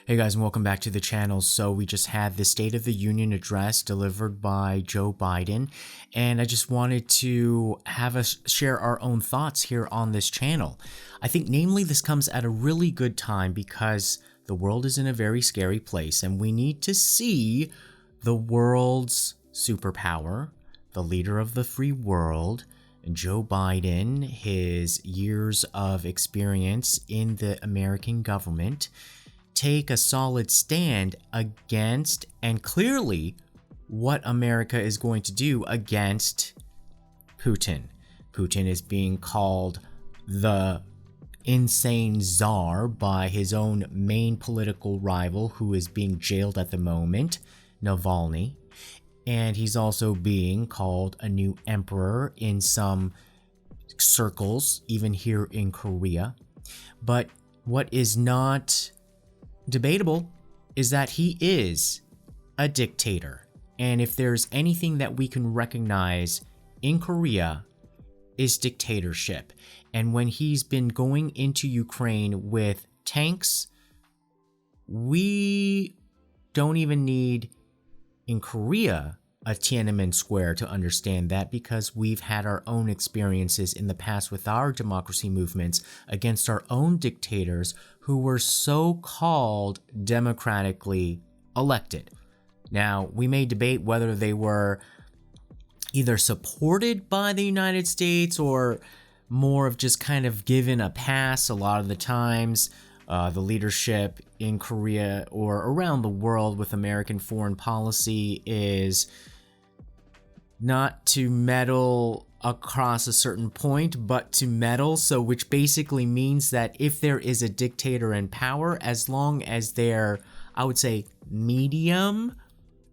Hey guys, and welcome back to the channel. So we just had the State of the Union address delivered by Joe Biden, and I just wanted to have us share our own thoughts here on this channel. I think namely this comes at a really good time because the world is in a very scary place, and we need to see the world's superpower, the leader of the free world, Joe Biden, his years of experience in the American government, take a solid stand against and clearly what America is going to do against Putin. Putin is being called the insane czar by his own main political rival, who is being jailed at the moment, Navalny. And he's also being called a new emperor in some circles, even here in Korea. But what is not debatable is that he is a dictator. And if there's anything that we can recognize in Korea is dictatorship. And when he's been going into Ukraine with tanks, we don't even need in Korea a Tiananmen Square to understand that, because we've had our own experiences in the past with our democracy movements against our own dictators who were so-called democratically elected. Now, we may debate whether they were either supported by the United States or more of just kind of given a pass a lot of the times. The leadership in Korea or around the world with American foreign policy is not to meddle across a certain point, but to meddle. So which basically means that if there is a dictator in power, as long as they're, I would say, medium,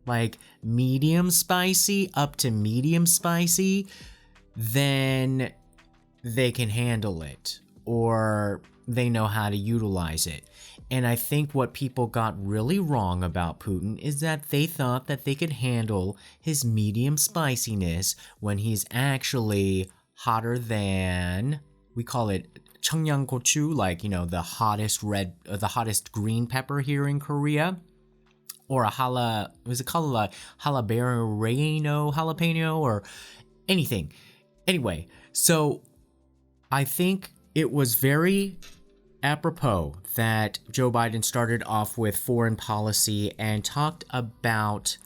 like medium spicy up to medium spicy, then they can handle it, or they know how to utilize it. And I think what people got really wrong about Putin is that they thought that they could handle his medium spiciness when he's actually hotter than, we call it 청양고추, like, you know, the hottest green pepper here in Korea, or a jalapeno or anything. Anyway, so I think it was very apropos that Joe Biden started off with foreign policy and talked about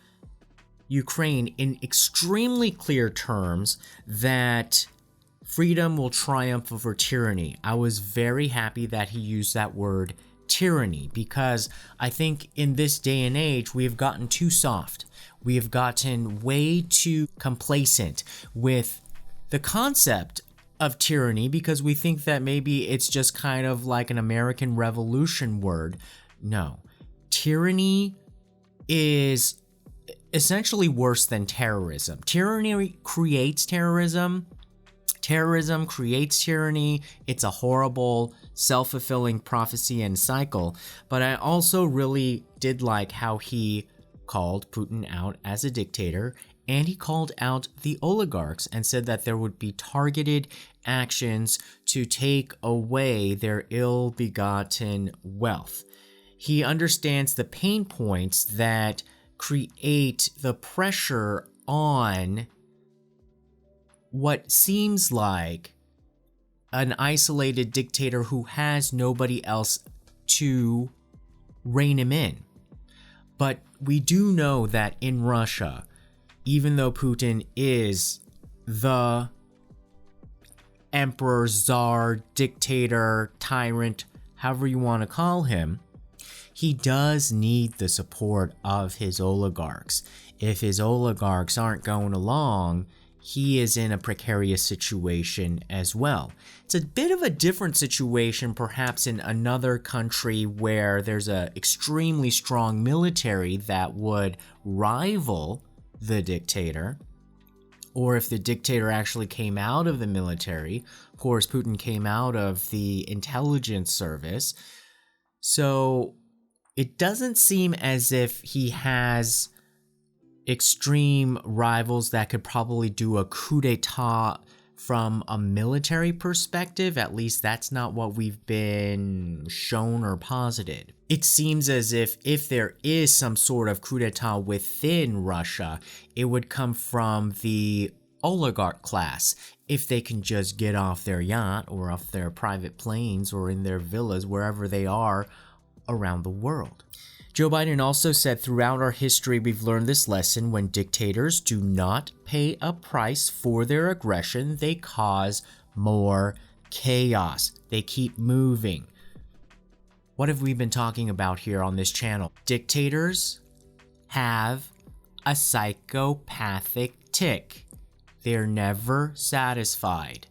Ukraine in extremely clear terms that freedom will triumph over tyranny. I was very happy that he used that word tyranny, because I think in this day and age we have gotten too soft. We have gotten way too complacent with the concept of tyranny, because we think that maybe it's just kind of like an American Revolution word. No, tyranny is essentially worse than terrorism. Tyranny creates terrorism. Terrorism creates tyranny. It's a horrible, self-fulfilling prophecy and cycle. But I also really did like how he called Putin out as a dictator, and he called out the oligarchs and said that there would be targeted actions to take away their ill-begotten wealth. He understands the pain points that create the pressure on what seems like an isolated dictator who has nobody else to rein him in. But we do know that in Russia, even though Putin is the emperor, czar, dictator, tyrant, however you want to call him, he does need the support of his oligarchs. If his oligarchs aren't going along, he is in a precarious situation as well. It's a bit of a different situation perhaps in another country where there's an extremely strong military that would rival the dictator, or if the dictator actually came out of the military. Of course, Putin came out of the intelligence service, so it doesn't seem as if he has extreme rivals that could probably do a coup d'etat from a military perspective. At least that's not what we've been shown or posited. it seems as if there is some sort of coup d'etat within Russia, it would come from the oligarch class. If they can just get off their yacht or off their private planes or in their villas, wherever they are around the world. Joe Biden also said, throughout our history, we've learned this lesson: when dictators do not pay a price for their aggression, they cause more chaos. They keep moving. What have we been talking about here on this channel? Dictators have a psychopathic tick. They're never satisfied.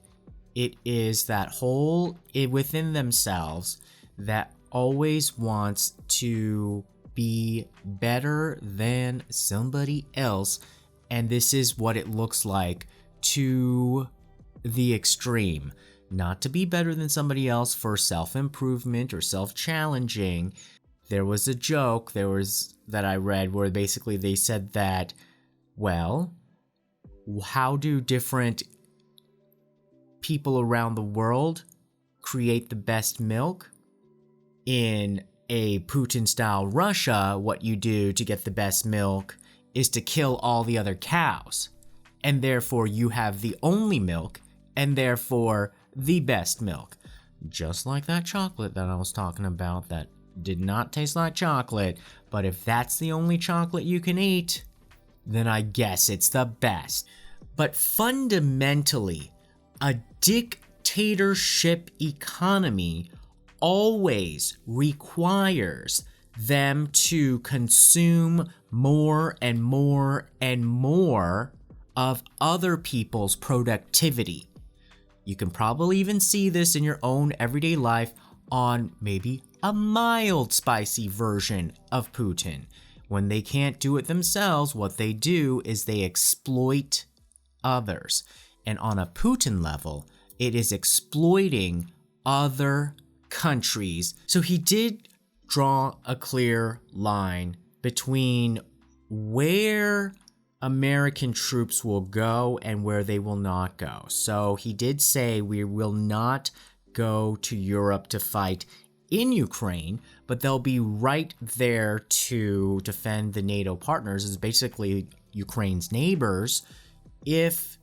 It is that hole within themselves that always wants to be better than somebody else, and this is what it looks like to the extreme. Not to be better than somebody else for self-improvement or self-challenging. There was a joke that I read where basically they said that, well, how do different people around the world create the best milk? In a Putin-style Russia, what you do to get the best milk is to kill all the other cows. And therefore you have the only milk, and therefore the best milk. Just like that chocolate that I was talking about that did not taste like chocolate, but if that's the only chocolate you can eat, then I guess it's the best. But fundamentally, a dictatorship economy always requires them to consume more and more and more of other people's productivity. You can probably even see this in your own everyday life on maybe a mild spicy version of Putin. When they can't do it themselves, what they do is they exploit others. And on a Putin level, it is exploiting other countries. So he did draw a clear line between where American troops will go and where they will not go. So he did say we will not go to Europe to fight in Ukraine, but they'll be right there to defend the NATO partners, as basically Ukraine's neighbors, if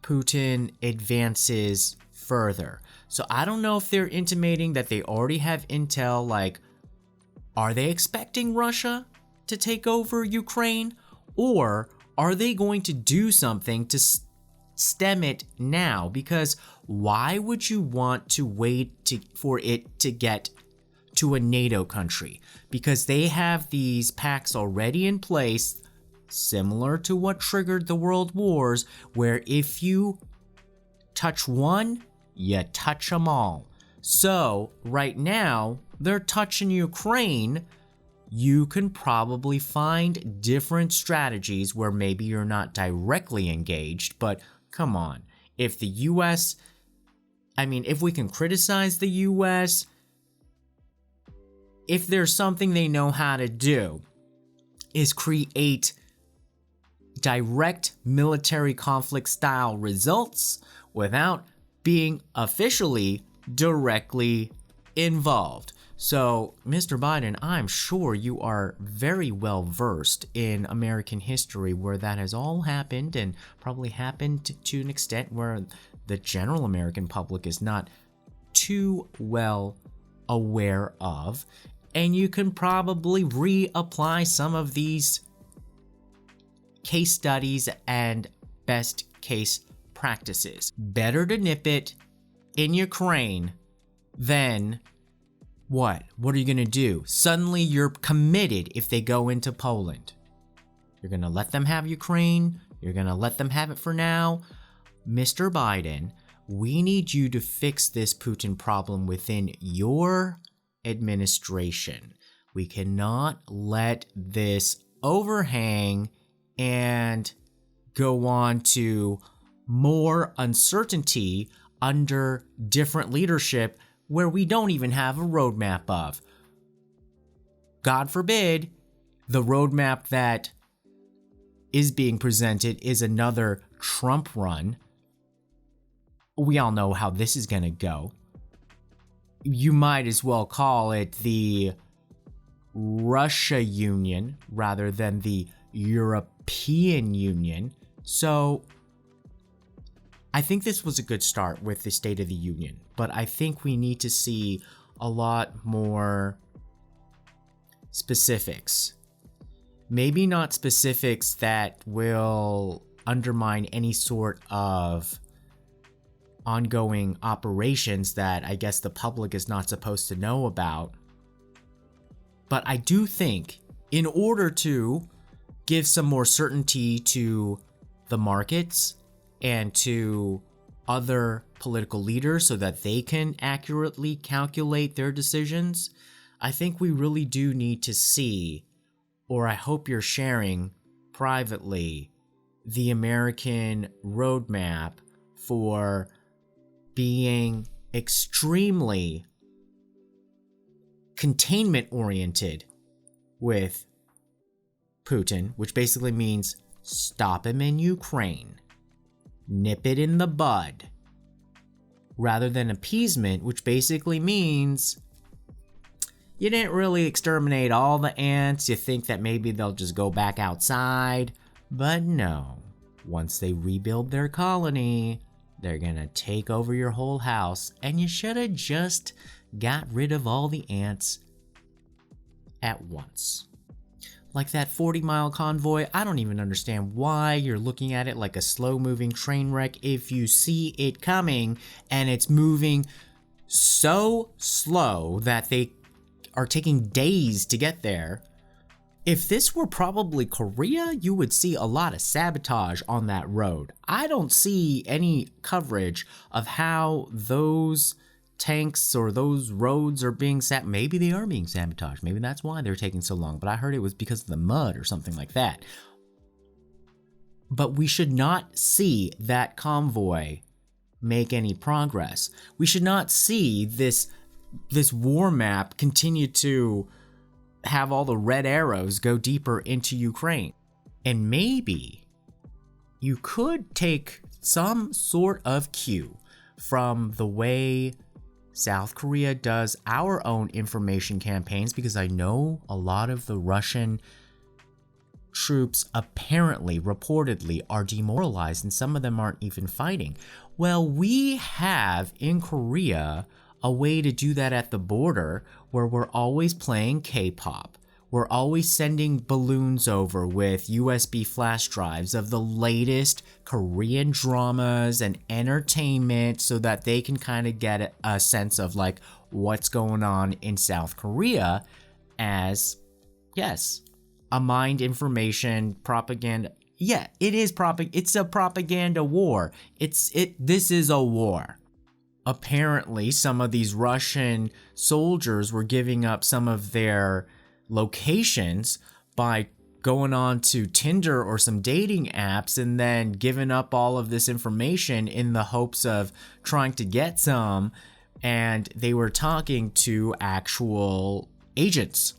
Putin advances further. So I don't know if they're intimating that they already have intel, like, are they expecting Russia to take over Ukraine? Or are they going to do something to stem it now? Because why would you want to wait for it to get to a NATO country? Because they have these pacts already in place, similar to what triggered the world wars, where if you touch one, you touch them all. So right now, they're touching Ukraine. You can probably find different strategies where maybe you're not directly engaged, but come on. If the US, if we can criticize the US, if there's something they know how to do, is create direct military conflict style results without being officially directly involved. So, Mr. Biden, I'm sure you are very well versed in American history where that has all happened, and probably happened to an extent where the general American public is not too well aware of. And you can probably reapply some of these case studies and best case practices. Better to nip it in Ukraine than what? What are you going to do? Suddenly you're committed if they go into Poland. You're going to let them have Ukraine. You're going to let them have it for now. Mr. Biden, we need you to fix this Putin problem within your administration. We cannot let this overhang and go on to more uncertainty under different leadership where we don't even have a roadmap of. God forbid, the roadmap that is being presented is another Trump run. We all know how this is going to go. You might as well call it the Russia Union rather than the European Union. So I think this was a good start with the State of the Union, but I think we need to see a lot more specifics. Maybe not specifics that will undermine any sort of ongoing operations that I guess the public is not supposed to know about. But I do think in order to give some more certainty to the markets and to other political leaders so that they can accurately calculate their decisions, I think we really do need to see, or I hope you're sharing privately, the American roadmap for being extremely containment oriented with Putin, which basically means stop him in Ukraine, nip it in the bud, rather than appeasement, which basically means you didn't really exterminate all the ants. You think that maybe they'll just go back outside, but no. Once they rebuild their colony, they're gonna take over your whole house, and you should have just got rid of all the ants at once. Like that 40-mile convoy, I don't even understand why you're looking at it like a slow-moving train wreck if you see it coming and it's moving so slow that they are taking days to get there. If this were probably Korea, you would see a lot of sabotage on that road. I don't see any coverage of how those tanks or those roads are being maybe they are being sabotaged. Maybe that's why they're taking so long, but I heard it was because of the mud or something like that. But we should not see that convoy make any progress. We should not see this war map continue to have all the red arrows go deeper into Ukraine. And maybe you could take some sort of cue from the way South Korea does our own information campaigns, because I know a lot of the Russian troops apparently, reportedly, are demoralized and some of them aren't even fighting. Well, we have in Korea a way to do that at the border where we're always playing K-pop. We're always sending balloons over with USB flash drives of the latest Korean dramas and entertainment so that they can kind of get a sense of like what's going on in South Korea as, yes, a mind information propaganda. Yeah, it is it's a propaganda war. This is a war. Apparently, some of these Russian soldiers were giving up some of their locations by going on to Tinder or some dating apps and then giving up all of this information in the hopes of trying to get some. And they were talking to actual agents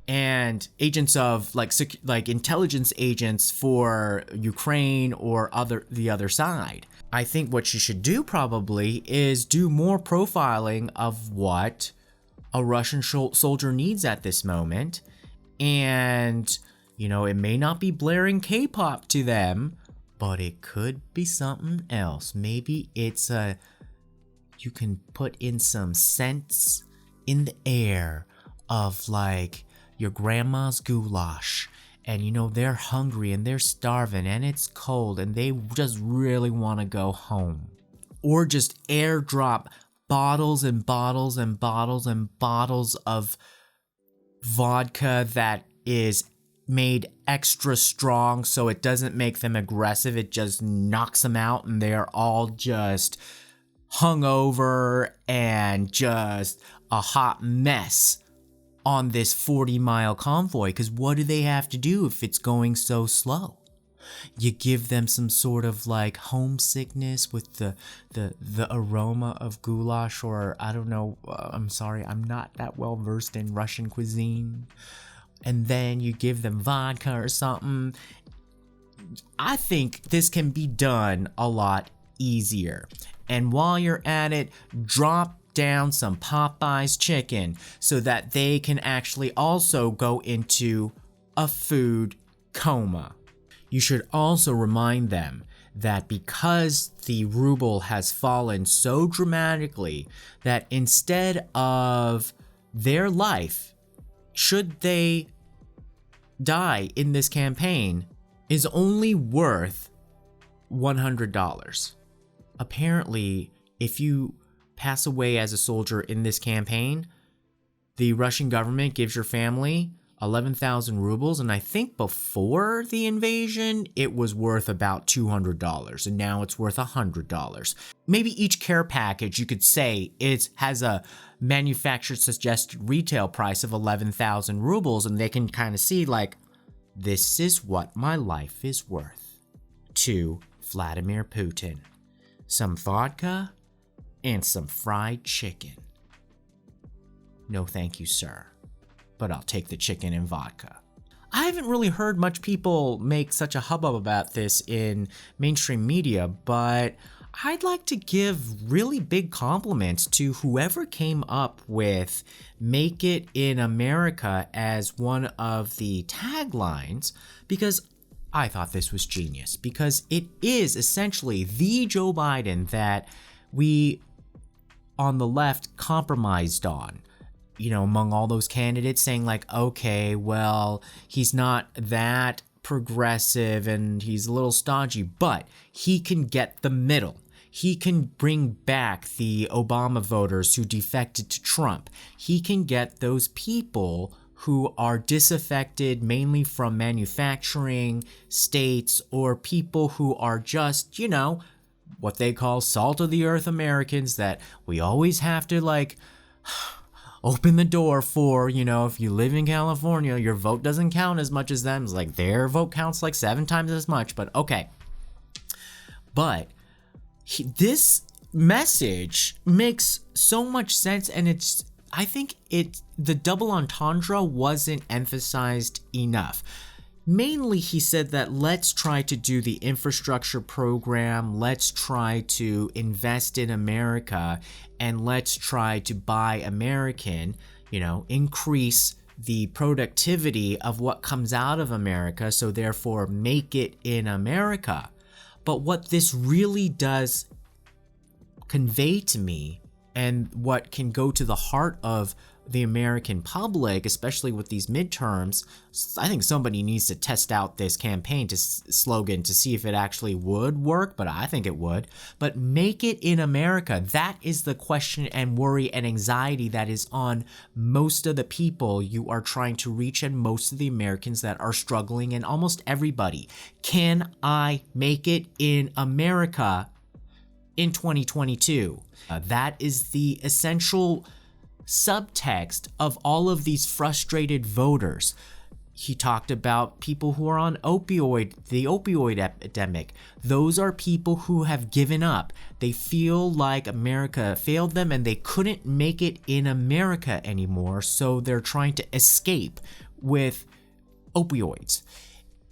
and agents of like intelligence agents for Ukraine or the other side. I think what you should do probably is do more profiling of what a Russian soldier needs at this moment. And, you know, it may not be blaring K-pop to them, but it could be something else. Maybe it's you can put in some scents in the air of like your grandma's goulash. And, you know, they're hungry and they're starving and it's cold and they just really want to go home. Or just airdrop bottles and bottles and bottles and bottles of vodka that is made extra strong so it doesn't make them aggressive. It just knocks them out and they're all just hungover and just a hot mess on this 40-mile convoy, because what do they have to do if it's going so slow? You give them some sort of like homesickness with the aroma of goulash, or I don't know, I'm sorry, I'm not that well versed in Russian cuisine. And then you give them vodka or something. I think this can be done a lot easier. And while you're at it, drop down some Popeye's chicken so that they can actually also go into a food coma. You should also remind them that because the ruble has fallen so dramatically, that instead of their life, should they die in this campaign, is only worth $100. Apparently, if you pass away as a soldier in this campaign, the Russian government gives your family 11,000 rubles, and I think before the invasion, it was worth about $200, and now it's worth $100. Maybe each care package, you could say, has a manufacturer suggested retail price of 11,000 rubles, and they can kind of see, like, this is what my life is worth to Vladimir Putin. Some vodka and some fried chicken. No thank you, sir, but I'll take the chicken and vodka. I haven't really heard much people make such a hubbub about this in mainstream media, but I'd like to give really big compliments to whoever came up with "Make It in America" as one of the taglines, because I thought this was genius, because it is essentially the Joe Biden that we on the left compromised on. You know, among all those candidates, saying like, okay, well, he's not that progressive and he's a little stodgy, but he can get the middle. He can bring back the Obama voters who defected to Trump. He can get those people who are disaffected mainly from manufacturing states, or people who are just, you know, what they call salt of the earth Americans that we always have to like open the door for. You know, if you live in California, your vote doesn't count as much as them. It's like their vote counts like 7 times as much, but okay. But this message makes so much sense, and I think the double entendre wasn't emphasized enough. Mainly, he said that let's try to do the infrastructure program, let's try to invest in America, and let's try to buy American, you know, increase the productivity of what comes out of America, so therefore make it in America. But what this really does convey to me, and what can go to the heart of the American public, especially with these midterms, I think somebody needs to test out this campaign slogan to see if it actually would work, but I think it would. But make it in America. That is the question and worry and anxiety that is on most of the people you are trying to reach, and most of the Americans that are struggling, and almost everybody. Can I make it in America in 2022? That is the essential subtext of all of these frustrated voters. He talked about people who are on the opioid epidemic. Those are people who have given up. They feel like America failed them and they couldn't make it in America anymore, so they're trying to escape with opioids.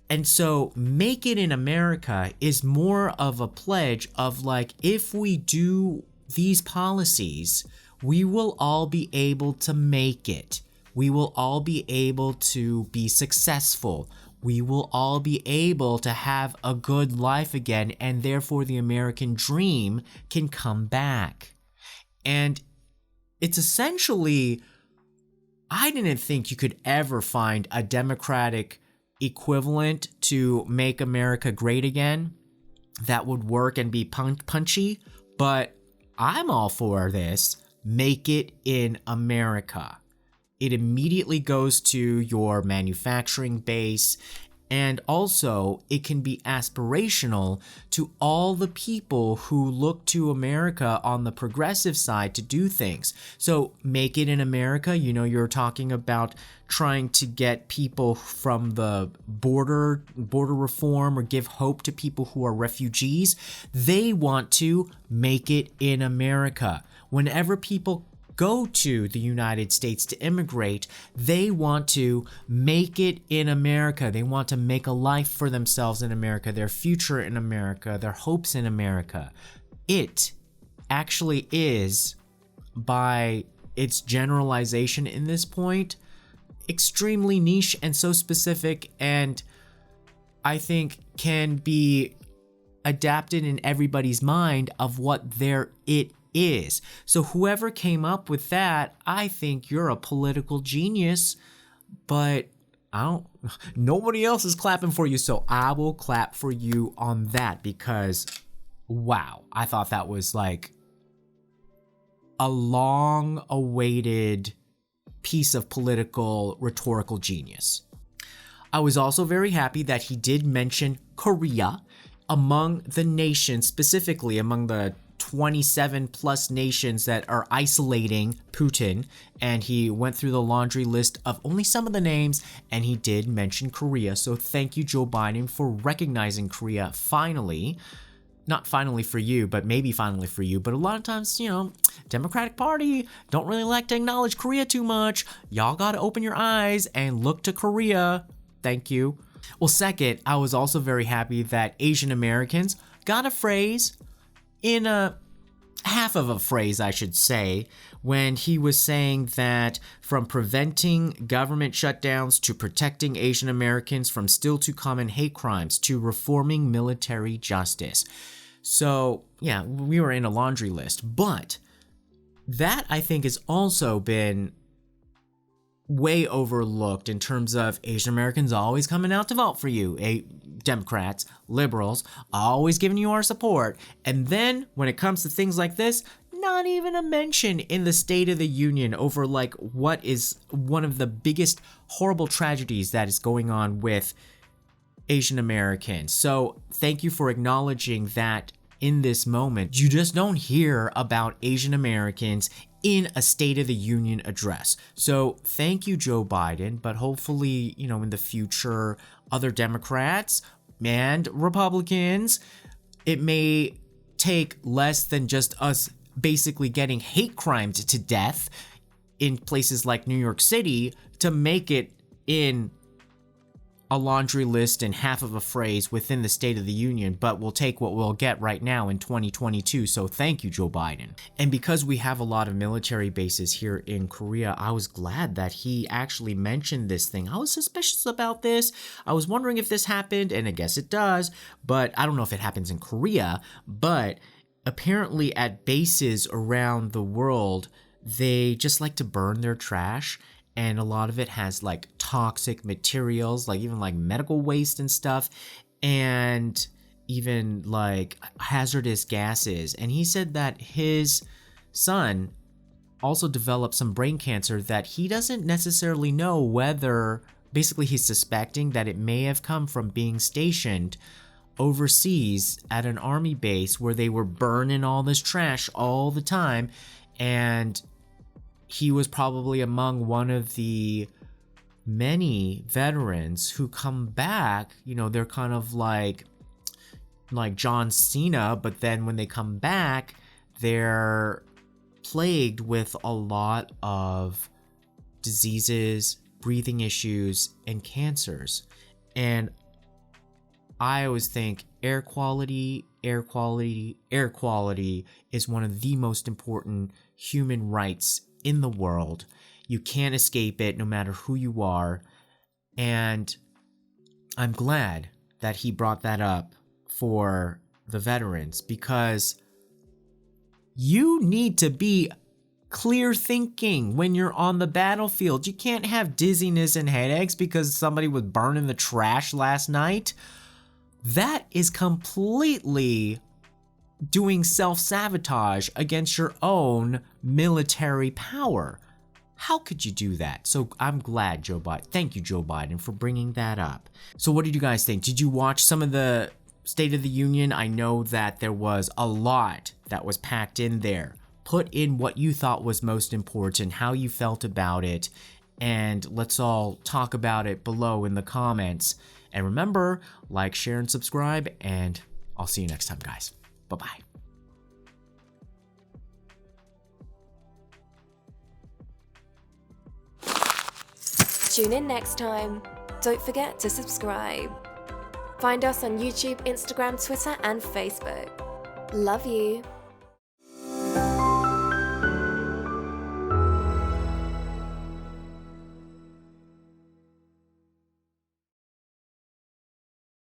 And so make it in America is more of a pledge of like, if we do these policies, we will all be able to make it. We will all be able to be successful. We will all be able to have a good life again, and therefore the American dream can come back. And it's essentially, I didn't think you could ever find a Democratic equivalent to Make America Great Again that would work and be punchy, but I'm all for this. Make it in America. It immediately goes to your manufacturing base, and also it can be aspirational to all the people who look to America on the progressive side to do things. So make it in America, you know, you're talking about trying to get people from the border reform, or give hope to people who are refugees. They want to make it in America. Whenever people go to the United States to immigrate, they want to make it in America. They want to make a life for themselves in America, their future in America, their hopes in America. It actually is by its generalization in this point, extremely niche and so specific, and I think can be adapted in everybody's mind of what it is. So whoever came up with that, I think you're a political genius, but nobody else is clapping for you, so I will clap for you on that, because wow, I thought that was like a long awaited piece of political rhetorical genius. I was also very happy that he did mention Korea among the nations, specifically among the 27 plus nations that are isolating Putin, and he went through the laundry list of only some of the names, and he did mention Korea. So thank you, Joe Biden, for recognizing Korea finally. Not finally for you, but maybe finally for you. But a lot of times, Democratic Party don't really like to acknowledge Korea too much. Y'all gotta open your eyes and look to Korea. Thank you. Well, second, I was also very happy that Asian Americans got a phrase, in a half of a phrase, I should say, when he was saying that from preventing government shutdowns to protecting Asian Americans from still too common hate crimes to reforming military justice. So, yeah, we were in a laundry list, but that I think has also been way overlooked in terms of Asian Americans always coming out to vote for you. Democrats, liberals, always giving you our support. And then when it comes to things like this, not even a mention in the State of the Union over like what is one of the biggest horrible tragedies that is going on with Asian Americans. So thank you for acknowledging that in this moment. You just don't hear about Asian Americans in a State of the Union address. So thank you, Joe Biden, but hopefully, in the future, other Democrats and Republicans, it may take less than just us basically getting hate crimes to death in places like New York City to make it in a laundry list and half of a phrase within the State of the Union, but we'll take what we'll get right now in 2022. So thank you, Joe Biden. And because we have a lot of military bases here in Korea, I was glad that he actually mentioned this thing. I was suspicious about this. I was wondering if this happened, and I guess it does, but I don't know if it happens in Korea. But apparently at bases around the world, they just like to burn their trash. And a lot of it has like toxic materials, like even like medical waste and stuff, and even like hazardous gases. And he said that his son also developed some brain cancer that he doesn't necessarily know whether, basically he's suspecting that it may have come from being stationed overseas at an army base where they were burning all this trash all the time. And he was probably among one of the many veterans who come back. They're kind of like John Cena, but then when they come back, they're plagued with a lot of diseases, breathing issues, and cancers. And I always think air quality is one of the most important human rights in the world. You can't escape it no matter who you are. And I'm glad that he brought that up for the veterans, because you need to be clear thinking when you're on the battlefield. You can't have dizziness and headaches because somebody was burning the trash last night. That is completely doing self-sabotage against your own military power. How could you do that? So I'm glad thank you, Joe Biden, for bringing that up. So what did you guys think? Did you watch some of the State of the Union? I know that there was a lot that was packed in there. Put in what you thought was most important, how you felt about it, and let's all talk about it below in the comments. And remember, like, share, and subscribe, and I'll see you next time, guys. Bye-bye. Tune in next time. Don't forget to subscribe. Find us on YouTube, Instagram, Twitter, and Facebook. Love you.